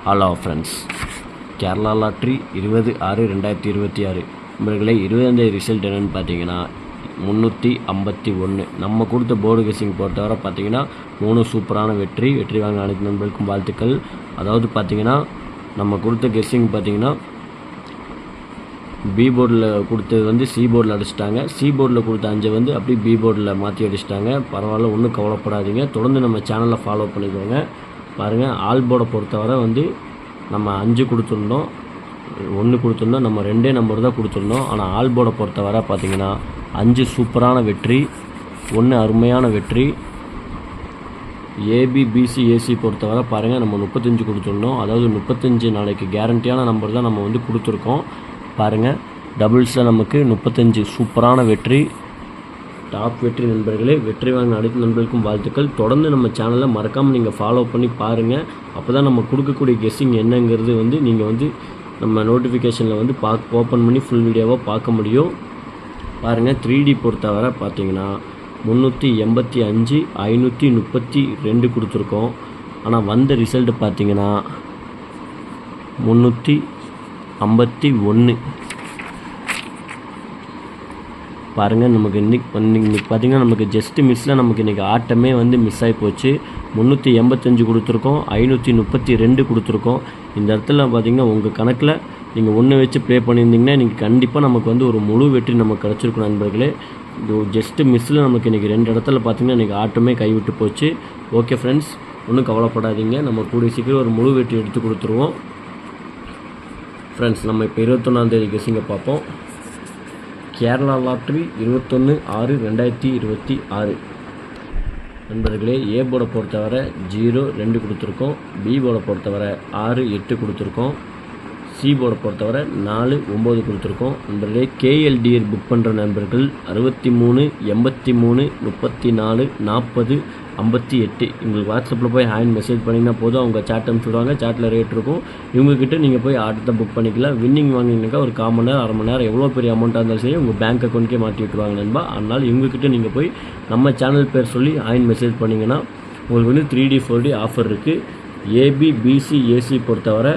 Hello friends, Kerala lottery 20/6/2026 இவர்களே 20ஆம் result என்னென்னு பார்த்தீங்கன்னா 351. நம்ம கொடுத்த போர்டு கெஸ்ஸிங் பொறுத்தவரை பார்த்தீங்கன்னா 3 சூப்பரான வெற்றி வாங்க அனைத்து நண்பர்களுக்கும் வாழ்த்துக்கள். அதாவது பார்த்தீங்கன்னா நம்ம கொடுத்த கெஸ்ஸிங் பார்த்தீங்கன்னா பி போர்டில் கொடுத்தது சி போர்டில் அடிச்சிட்டாங்க. சி போர்டில் கொடுத்த 5 அப்படியே பி போர்டில் மாற்றி அடிச்சிட்டாங்க. பரவாயில்ல, ஒன்றும் கவலைப்படாதீங்க. தொடர்ந்து நம்ம சேனலை ஃபாலோ பண்ணிக்கோங்க. பாருங்கள், ஆல் போர்டை பொறுத்தவரை நம்ம 5 கொடுத்துருந்தோம், 1 கொடுத்துருந்தோம், நம்ம 2 நம்பர் தான் கொடுத்துருந்தோம். ஆனால் ஆல் போர்டை பொறுத்தவரை பார்த்திங்கன்னா 5 சூப்பரான வெற்றி, 1 அருமையான வெற்றி. ஏபி பிசி ஏசி பொறுத்தவரை பாருங்கள், நம்ம 35 கொடுத்துருந்தோம். அதாவது 35 நாளைக்கு கேரண்டியான நம்பர் தான் நம்ம கொடுத்துருக்கோம். பாருங்கள், டபுள்ஸில் நமக்கு 35 சூப்பரான வெற்றி, டாப் வெற்றி நண்பர்களே. வெற்றி வாங்க அனைத்து நண்பர்களுக்கும் வாழ்த்துக்கள். தொடர்ந்து நம்ம சேனலை மறக்காமல் நீங்கள் ஃபாலோ பண்ணி பாருங்கள். அப்போ தான் நம்ம கொடுக்கக்கூடிய கெஸ்ஸிங் என்னங்கிறது நீங்கள் நம்ம நோட்டிஃபிகேஷனில் ஓப்பன் பண்ணி ஃபுல் வீடியோவாக பார்க்க முடியும். பாருங்கள், 3D பொறுத்தவரை பார்த்தீங்கன்னா 385, 532 கொடுத்துருக்கோம். ஆனால் வந்த ரிசல்ட்டு பார்த்தீங்கன்னா 351. பாருங்கள், நமக்கு இன்றைக்கி பார்த்திங்கன்னா நமக்கு ஜஸ்ட்டு மிஸ்ஸில் நமக்கு இன்றைக்கி ஆட்டமே மிஸ் ஆகி போச்சு. 385 கொடுத்துருக்கோம், 532 கொடுத்துருக்கோம். இந்த இடத்துல பார்த்திங்கன்னா உங்கள் கணக்கில் நீங்கள் 1 வச்சு ப்ளே பண்ணியிருந்தீங்கன்னா நீங்கள் கண்டிப்பாக நமக்கு ஒரு முழு வெற்றி நமக்கு கிடச்சிருக்கும் நண்பர்களே. இது ஜஸ்ட்டு மிஸ்ஸில் நமக்கு இன்றைக்கி 2 இடத்துல பார்த்திங்கன்னா இன்றைக்கி ஆட்டமே கைவிட்டு போச்சு. ஓகே ஃப்ரெண்ட்ஸ், ஒன்றும் கவலைப்படாதீங்க. நம்ம கூடிய சீக்கிரம் ஒரு முழு வெற்றி எடுத்து கொடுத்துருவோம். ஃப்ரெண்ட்ஸ், நம்ம இப்போ 21ஆம் தேதி கெஸ்ஸிங்கை பார்ப்போம். கேரளா லாட்ரி 21/6/2026 நண்பர்களே. ஏ போர்டை பொறுத்தவரை 0-2 கொடுத்துருக்கோம். பி போர்டை பொறுத்தவரை 6-8 கொடுத்துருக்கோம். சி போர்டை பொறுத்தவரை 4-9 கொடுத்துருக்கோம். நண்பர்களே, கேஎல்டிஆர் புக் பண்ணுற நண்பர்கள் 63 83 34 40 58 உங்களுக்கு வாட்ஸ்அப்பில் போய் ஹேண்ட் மெசேஜ் பண்ணிங்கன்னா போதும். அவங்க சேட் அனுப்பிச்சுடுவாங்க. சேட்டில் ரேட் இருக்கும். இவங்ககிட்ட நீங்கள் போய் ஆட்டத்தை புக் பண்ணிக்கலாம். வின்னிங் வாங்கினீங்கன்னாக்கா ஒரு 1/4 மணி நேரம் 1/2 மணி நேரம் எவ்வளோ பெரிய அமௌண்ட்டாக இருந்தாலும் சரி உங்கள் பேங்க் அக்கௌண்ட்கே மாட்டி விட்டுருவாங்க நண்பா. அதனால் இவங்ககிட்ட நீங்கள் போய் நம்ம சேனல் பேர் சொல்லி ஹேண்ட் மெசேஜ் பண்ணிங்கன்னா உங்களுக்கு 3D 4D ஆஃபர் இருக்குது. ஏபி பிசி ஏசி பொறுத்தவரை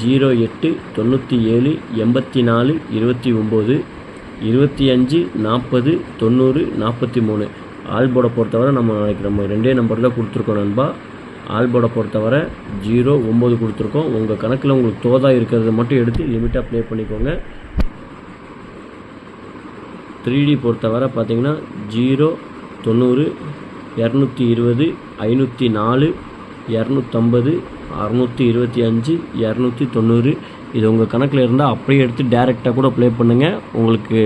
08 97 84 29 25 40 90 43. ஆல்போர்டை பொறுத்தவரை நம்ம 2 நம்பர் தான் கொடுத்துருக்கோம் நண்பா. ஆல்போர்டை பொறுத்தவரை 0-9 கொடுத்துருக்கோம். உங்கள் கணக்கில் உங்களுக்கு தோதா இருக்கிறத மட்டும் எடுத்து லிமிட்டாக ப்ளே பண்ணிக்கோங்க. 3D பொறுத்தவரை பார்த்தீங்கன்னா 0 90 220 504 250 625 290. இது உங்கள் கணக்கில் இருந்தால் அப்படியே எடுத்து டேரெக்டாக கூட ப்ளே பண்ணுங்கள். உங்களுக்கு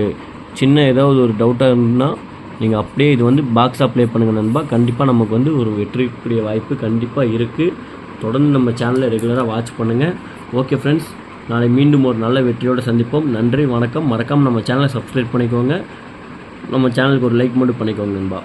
சின்ன ஏதாவது ஒரு டவுட்டாக இருந்ததுன்னா நீங்கள் அப்படியே இது பாக்ஸாக ப்ளே பண்ணுங்கள் நண்பா. கண்டிப்பாக நமக்கு ஒரு வெற்றிக்கூடிய வாய்ப்பு கண்டிப்பாக இருக்குது. தொடர்ந்து நம்ம சேனலை ரெகுலராக வாட்ச் பண்ணுங்கள். ஓகே ஃப்ரெண்ட்ஸ், நாளை மீண்டும் ஒரு நல்ல வெற்றியோடு சந்திப்போம். நன்றி, வணக்கம். மறக்காமல் நம்ம சேனலை சப்ஸ்கிரைப் பண்ணிக்கோங்க. நம்ம சேனலுக்கு ஒரு லைக் மட்டும் பண்ணிக்கோங்க நண்பா.